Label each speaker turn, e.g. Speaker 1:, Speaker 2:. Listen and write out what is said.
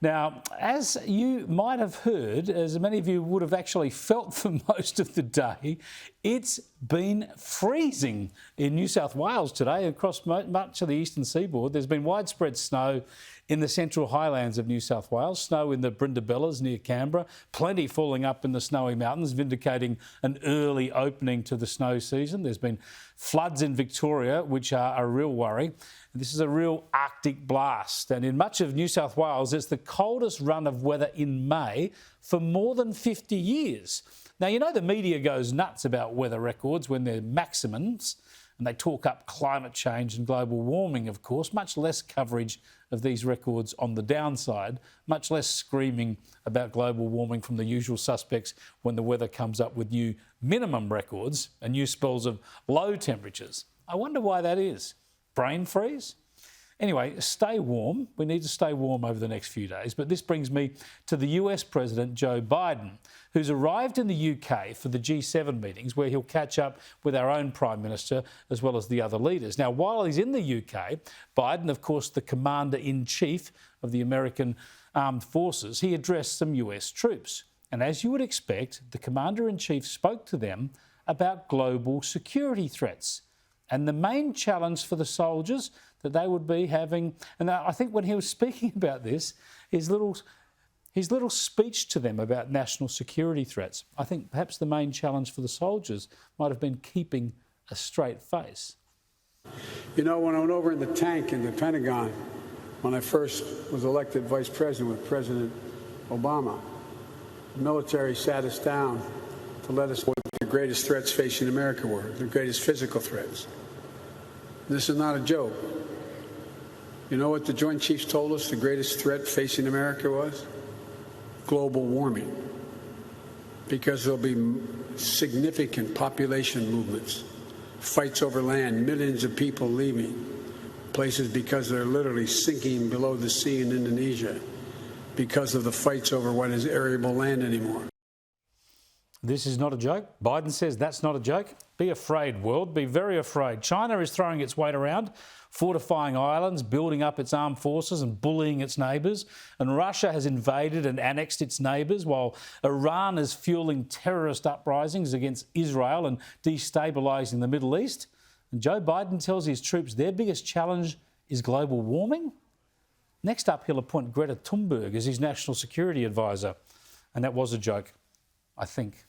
Speaker 1: Now, as you might have heard, as many of you would have actually felt for most of the day, it's been freezing in New South Wales today across much of the eastern seaboard. There's been widespread snow in the central highlands of New South Wales, snow in the Brindabellas near Canberra, plenty falling up in the Snowy Mountains, vindicating an early opening to the snow season. There's been floods in Victoria, which are a real worry. This is a real Arctic blast, and in much of New South Wales, it's the coldest run of weather in May for more than 50 years. Now, you know the media goes nuts about weather records when they're maximums, and they talk up climate change and global warming, of course. Much less coverage of these records on the downside, much less screaming about global warming from the usual suspects when the weather comes up with new minimum records and new spells of low temperatures. I wonder why that is. Brain freeze? Anyway, stay warm. We need to stay warm over the next few days. But this brings me to the US President Joe Biden, who's arrived in the UK for the G7 meetings, where he'll catch up with our own Prime Minister as well as the other leaders. Now, while he's in the UK, Biden, of course, the Commander-in-Chief of the American Armed Forces, he addressed some US troops. And as you would expect, the Commander-in-Chief spoke to them about global security threats and the main challenge for the soldiers that they would be having. And I think when he was speaking about this, his little speech to them about national security threats, I think perhaps the main challenge for the soldiers might have been keeping a straight face.
Speaker 2: You know, when I went over in the tank in the Pentagon, when I first was elected vice president with President Obama, the military sat us down to let us know what the greatest threats facing America were, the greatest physical threats. This is not a joke. You know what the Joint Chiefs told us the greatest threat facing America was? Global warming. Because there'll be significant population movements, fights over land, millions of people leaving places because they're literally sinking below the sea in Indonesia because of the fights over what is arable land anymore.
Speaker 1: This is not a joke. Biden says that's not a joke. Be afraid, world. Be very afraid. China is throwing its weight around, fortifying islands, building up its armed forces and bullying its neighbours. And Russia has invaded and annexed its neighbours, while Iran is fueling terrorist uprisings against Israel and destabilising the Middle East. And Joe Biden tells his troops their biggest challenge is global warming. Next up, he'll appoint Greta Thunberg as his national security advisor. And that was a joke, I think.